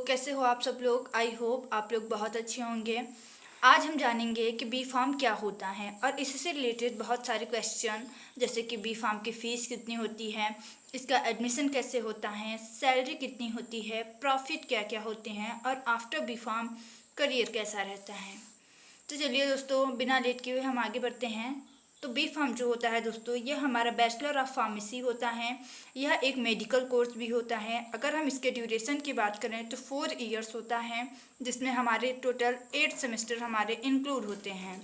कैसे हो आप सब लोग। आई होप आप लोग बहुत अच्छे होंगे। आज हम जानेंगे कि बी फार्म क्या होता है और इससे रिलेटेड बहुत सारे क्वेश्चन, जैसे कि बी फार्म की फ़ीस कितनी होती है, इसका एडमिशन कैसे होता है, सैलरी कितनी होती है, प्रॉफिट क्या क्या होते हैं और आफ्टर बी फार्म करियर कैसा रहता है। तो चलिए दोस्तों, बिना लेट किए हुए हम आगे बढ़ते हैं। तो बी फार्म जो होता है दोस्तों, यह हमारा बैचलर ऑफ फार्मेसी होता है। यह एक मेडिकल कोर्स भी होता है। अगर हम इसके ड्यूरेशन की बात करें तो 4 ईयर्स होता है, जिसमें हमारे टोटल 8 सेमेस्टर हमारे इंक्लूड होते हैं।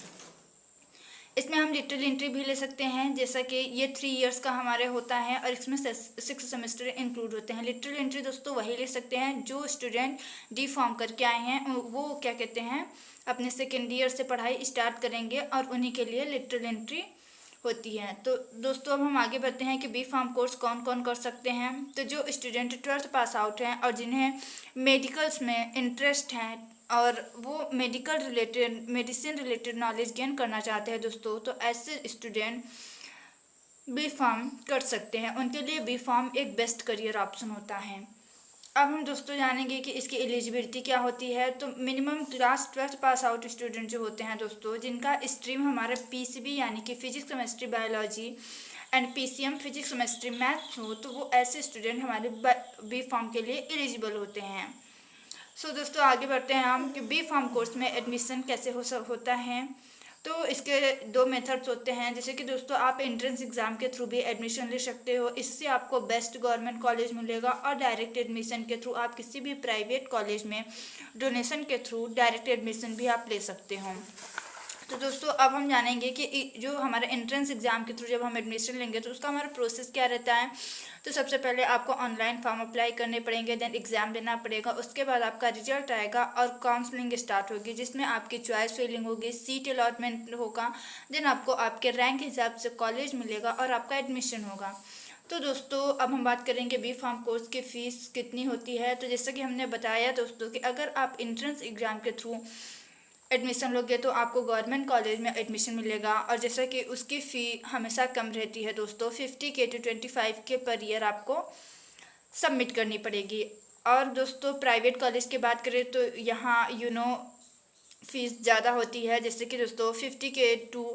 इसमें हम लिटरल एंट्री भी ले सकते हैं, जैसा कि ये 3 ईयर्स का हमारे होता है और इसमें 6 सेमेस्टर इंक्लूड होते हैं। लिटरल एंट्री दोस्तों वही ले सकते हैं जो स्टूडेंट डी फॉर्म करके आए हैं, वो क्या कहते हैं अपने सेकेंड ईयर से पढ़ाई स्टार्ट करेंगे और उन्हीं के लिए लिटरल एंट्री होती है। तो दोस्तों अब हम आगे बढ़ते हैं कि बी फार्म कोर्स कौन कौन कर सकते हैं। तो जो स्टूडेंट 12th पास आउट हैं और जिन्हें मेडिकल्स में इंटरेस्ट है और वो मेडिसिन रिलेटेड नॉलेज गेन करना चाहते हैं दोस्तों, तो ऐसे स्टूडेंट बी फार्म कर सकते हैं। उनके लिए बी फार्म एक बेस्ट करियर ऑप्शन होता है। अब हम दोस्तों जानेंगे कि इसकी एलिजिबिलिटी क्या होती है। तो minimum class 12th pass out student जो होते हैं दोस्तों, जिनका स्ट्रीम हमारा पीसीबी यानी कि physics chemistry biology and PCM physics chemistry maths हो, तो वो ऐसे स्टूडेंट हमारे बी फार्म के लिए एलिजिबल होते हैं। सो दोस्तों आगे बढ़ते हैं हम कि बी फार्म कोर्स में एडमिशन कैसे होता है। तो इसके 2 मेथड्स होते हैं, जैसे कि दोस्तों आप एंट्रेंस एग्ज़ाम के थ्रू भी एडमिशन ले सकते हो। इससे आपको बेस्ट गवर्नमेंट कॉलेज मिलेगा और डायरेक्ट एडमिशन के थ्रू आप किसी भी प्राइवेट कॉलेज में डोनेशन के थ्रू डायरेक्ट एडमिशन भी आप ले सकते हो। तो दोस्तों अब हम जानेंगे कि जो हमारा एंट्रेंस एग्ज़ाम के थ्रू जब हम एडमिशन लेंगे तो उसका हमारा प्रोसेस क्या रहता है। तो सबसे पहले आपको ऑनलाइन फॉर्म अप्लाई करने पड़ेंगे, देन एग्ज़ाम देना पड़ेगा। उसके बाद आपका रिजल्ट आएगा और काउंसलिंग स्टार्ट होगी, जिसमें आपकी चॉइस फिलिंग होगी, सीट अलॉटमेंट होगा, देन आपको आपके रैंक हिसाब से कॉलेज मिलेगा और आपका एडमिशन होगा। तो दोस्तों अब हम बात करेंगे बी फार्म कोर्स की फ़ीस कितनी होती है। तो जैसा कि हमने बताया दोस्तों कि अगर आप एंट्रेंस एग्ज़ाम के थ्रू एडमिशन लोगे तो आपको गवर्नमेंट कॉलेज में एडमिशन मिलेगा, और जैसा कि उसकी फ़ी हमेशा कम रहती है दोस्तों, 50K to 25K per year आपको सबमिट करनी पड़ेगी। और दोस्तों प्राइवेट कॉलेज की बात करें तो यहाँ फ़ीस ज़्यादा होती है, जैसे कि दोस्तों 50K to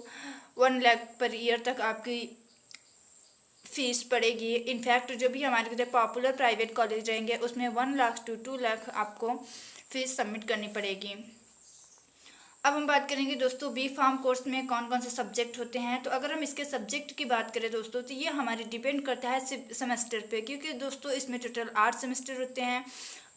1 lakh per year तक आपकी फ़ीस पड़ेगी। इनफैक्ट जो भी हमारे जो पॉपुलर प्राइवेट कॉलेज रहेंगे उसमें 1 लाख to 2 लाख आपको फ़ीस सबमिट करनी पड़ेगी। अब हम बात करेंगे दोस्तों बी फार्म कोर्स में कौन कौन से सब्जेक्ट होते हैं। तो अगर हम इसके सब्जेक्ट की बात करें दोस्तों, तो ये हमारे डिपेंड करता है सेमेस्टर पे, क्योंकि दोस्तों इसमें टोटल 8 सेमेस्टर होते हैं।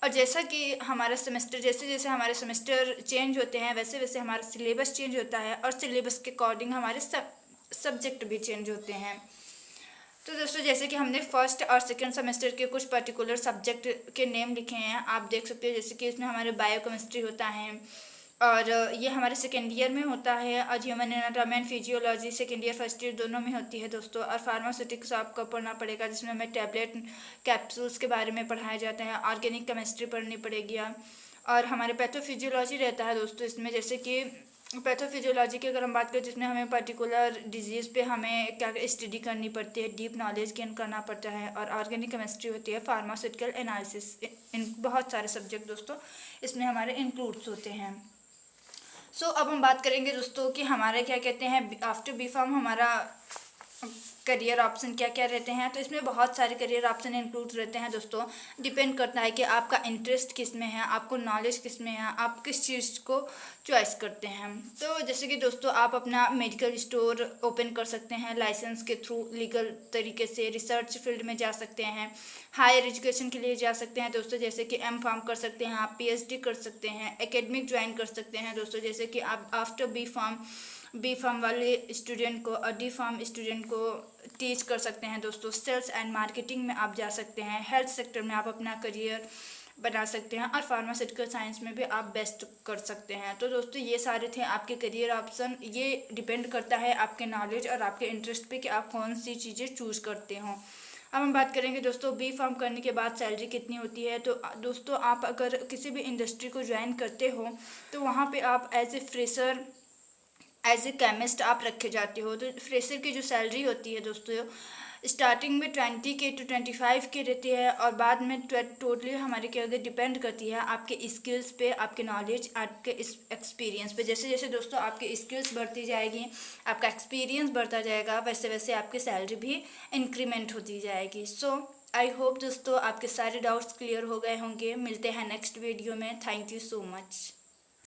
और जैसा कि हमारा सेमेस्टर जैसे जैसे हमारे सेमेस्टर चेंज होते हैं वैसे वैसे हमारा सिलेबस चेंज होता है और सिलेबस के अकॉर्डिंग हमारे सब्जेक्ट भी चेंज होते हैं। तो दोस्तों जैसे कि हमने फर्स्ट और सेकंड सेमेस्टर के कुछ पर्टिकुलर सब्जेक्ट के नेम लिखे हैं, आप देख सकते हो। जैसे कि इसमें हमारे बायोकेमिस्ट्री होता है और ये हमारे सेकेंड ईयर में होता है, और human anatomy and physiology second year first year दोनों में होती है दोस्तों। और फार्मास्यूटिक्स आपको पढ़ना पड़ेगा, जिसमें हमें टैबलेट कैप्सूल्स के बारे में पढ़ाया जाता है। ऑर्गेनिक केमिस्ट्री पढ़नी पड़ेगी। और हमारे पैथोफिजियोलॉजी रहता है दोस्तों इसमें, जैसे कि पैथोफिजियोलॉजी की अगर हम बात करें जिसमें हमें पर्टिकुलर डिजीज़ पे हमें क्या स्टडी करनी पड़ती है, डीप नॉलेज गेन करना पड़ता है। और ऑर्गेनिक केमिस्ट्री होती है, फार्मास्यूटिकल एनालिसिस, इन बहुत सारे सब्जेक्ट दोस्तों इसमें हमारे इंक्लूड्स होते हैं। अब हम बात करेंगे दोस्तों कि हमारे क्या कहते हैं आफ्टर बी फार्म हमारा करियर ऑप्शन क्या क्या रहते हैं। तो इसमें बहुत सारे करियर ऑप्शन इंक्लूड रहते हैं दोस्तों। डिपेंड करता है कि आपका इंटरेस्ट किस में है, आपको नॉलेज किस में है, आप किस चीज़ को चॉइस करते हैं। तो जैसे कि दोस्तों आप अपना मेडिकल स्टोर ओपन कर सकते हैं लाइसेंस के थ्रू, लीगल तरीके से रिसर्च फील्ड में जा सकते हैं, हायर एजुकेशन के लिए जा सकते हैं दोस्तों, जैसे कि एम फार्म कर सकते हैं, आप PhD कर सकते हैं, एकेडमिक ज्वाइन कर सकते हैं दोस्तों। जैसे कि आप आफ्टर बी फार्म वाले स्टूडेंट को और डी फार्म स्टूडेंट को टीच कर सकते हैं दोस्तों। सेल्स एंड मार्केटिंग में आप जा सकते हैं, हेल्थ सेक्टर में आप अपना करियर बना सकते हैं, और फार्मास्यूटिकल साइंस में भी आप बेस्ट कर सकते हैं। तो दोस्तों ये सारे थे आपके करियर ऑप्शन। ये डिपेंड करता है आपके नॉलेज और आपके इंटरेस्ट पे कि आप कौन सी चीज़ें चूज़ करते हो। अब हम बात करेंगे दोस्तों बी फार्म करने के बाद सैलरी कितनी होती है। तो दोस्तों आप अगर किसी भी इंडस्ट्री को ज्वाइन करते हो तो वहाँ पे आप as a fresher, as a chemist आप रखे जाते हो। तो फ्रेशर की जो सैलरी होती है दोस्तों स्टार्टिंग में 20K to 25K रहती है और बाद में टोटली हमारे क्या होगा, डिपेंड करती है आपके स्किल्स पे, आपके नॉलेज, आपके इस एक्सपीरियंस पे। जैसे जैसे दोस्तों आपकी स्किल्स बढ़ती जाएगी, आपका एक्सपीरियंस बढ़ता जाएगा, वैसे वैसे आपकी सैलरी भी इंक्रीमेंट होती जाएगी। सो आई होप दोस्तों आपके सारे डाउट्स क्लियर हो गए होंगे। मिलते हैं नेक्स्ट वीडियो में। Thank you so much.